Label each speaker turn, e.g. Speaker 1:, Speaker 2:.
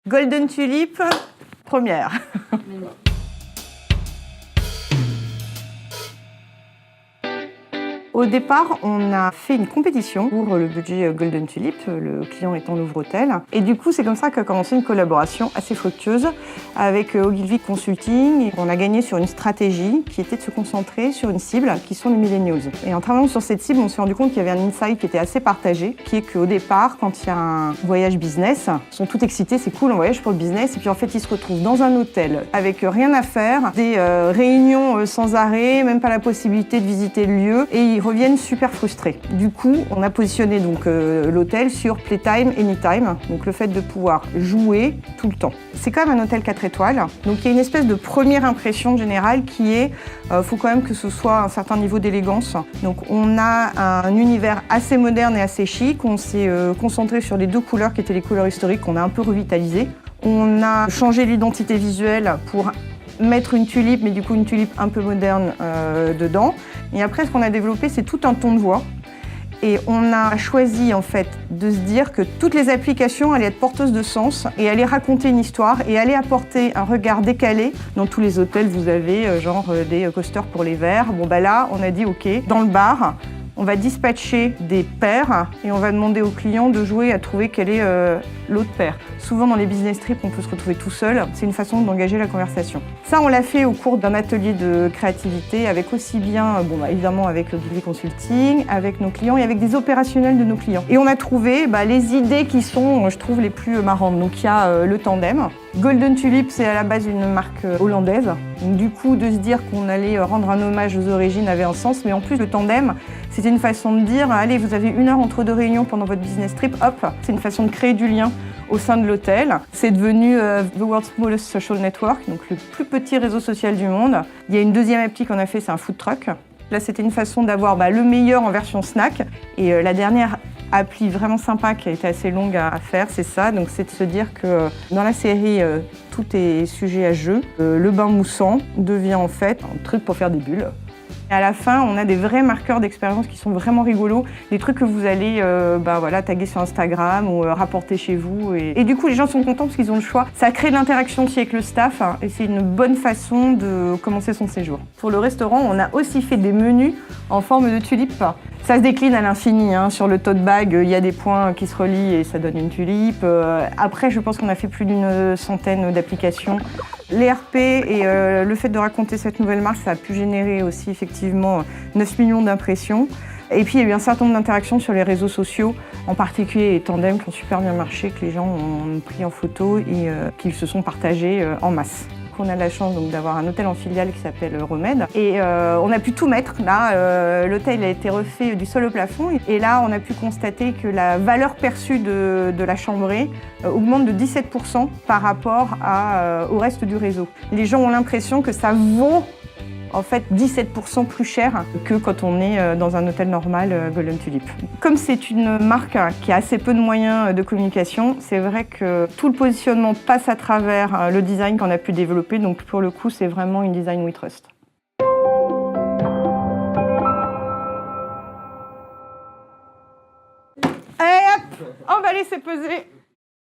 Speaker 1: Golden Tulip, première. Au départ, on a fait une compétition pour le budget Golden Tulip, le client étant Louvre-Hôtel. Et du coup, c'est comme ça qu'a commencé une collaboration assez fructueuse avec Ogilvy Consulting. On a gagné sur une stratégie qui était de se concentrer sur une cible qui sont les millennials. Et en travaillant sur cette cible, on s'est rendu compte qu'il y avait un insight qui était assez partagé, qui est qu'au départ, quand il y a un voyage business, ils sont tous excités, c'est cool, on voyage pour le business. Et puis en fait, ils se retrouvent dans un hôtel avec rien à faire, des réunions sans arrêt, même pas la possibilité de visiter le lieu. Et ils reviennent super frustrés. Du coup, on a positionné donc l'hôtel sur Playtime, Anytime, donc le fait de pouvoir jouer tout le temps. C'est quand même un hôtel 4 étoiles, donc il y a une espèce de première impression générale qui est, faut quand même que ce soit un certain niveau d'élégance. Donc on a un univers assez moderne et assez chic. On s'est concentré sur les deux couleurs qui étaient les couleurs historiques qu'on a un peu revitalisées. On a changé l'identité visuelle pour mettre une tulipe, mais du coup une tulipe un peu moderne dedans. Et après, ce qu'on a développé, c'est tout un ton de voix. Et on a choisi en fait de se dire que toutes les applications allaient être porteuses de sens et allaient raconter une histoire et allaient apporter un regard décalé. Dans tous les hôtels, vous avez des coasters pour les verres. Bon bah là, on a dit ok, dans le bar, on va dispatcher des paires et on va demander aux clients de jouer à trouver quel est l'autre paire. Souvent dans les business trips, on peut se retrouver tout seul. C'est une façon d'engager la conversation. Ça, on l'a fait au cours d'un atelier de créativité avec aussi bien, évidemment avec le Ogilvy Consulting, avec nos clients et avec des opérationnels de nos clients. Et on a trouvé les idées qui sont, je trouve, les plus marrantes. Donc il y a le tandem. Golden Tulip, c'est à la base une marque hollandaise. Donc, du coup, de se dire qu'on allait rendre un hommage aux origines avait un sens. Mais en plus, le tandem, c'était une façon de dire, allez, vous avez 1 heure entre 2 réunions pendant votre business trip, hop, c'est une façon de créer du lien au sein de l'hôtel. C'est devenu The World's Smallest Social Network, donc le plus petit réseau social du monde. Il y a une deuxième appli qu'on a fait, c'est un food truck. Là, c'était une façon d'avoir le meilleur en version snack. Et la dernière appli vraiment sympa qui a été assez longue à faire, c'est ça. Donc, c'est de se dire que dans la série, tout est sujet à jeu. Le bain moussant devient en fait un truc pour faire des bulles. Et à la fin, on a des vrais marqueurs d'expérience qui sont vraiment rigolos, des trucs que vous allez taguer sur Instagram ou rapporter chez vous. Et du coup, les gens sont contents parce qu'ils ont le choix. Ça crée de l'interaction aussi avec le staff et c'est une bonne façon de commencer son séjour. Pour le restaurant, on a aussi fait des menus en forme de tulipe. Ça se décline à l'infini. Sur le tote bag, il y a des points qui se relient et ça donne une tulipe. Après, je pense qu'on a fait plus d'une centaine d'applications. Les RP et le fait de raconter cette nouvelle marque, ça a pu générer aussi effectivement 9 millions d'impressions. Et puis il y a eu un certain nombre d'interactions sur les réseaux sociaux, en particulier les tandems qui ont super bien marché, que les gens ont pris en photo et qu'ils se sont partagés en masse. On a la chance d'avoir un hôtel en filiale qui s'appelle Remède et on a pu tout mettre. Là, l'hôtel a été refait du sol au plafond et là, on a pu constater que la valeur perçue de la chambrée augmente de 17% par rapport au reste du réseau. Les gens ont l'impression que ça vaut en fait 17% plus cher que quand on est dans un hôtel normal Golden Tulip. Comme c'est une marque qui a assez peu de moyens de communication, c'est vrai que tout le positionnement passe à travers le design qu'on a pu développer, donc pour le coup c'est vraiment une design we trust. Allez hop, on va laisser peser.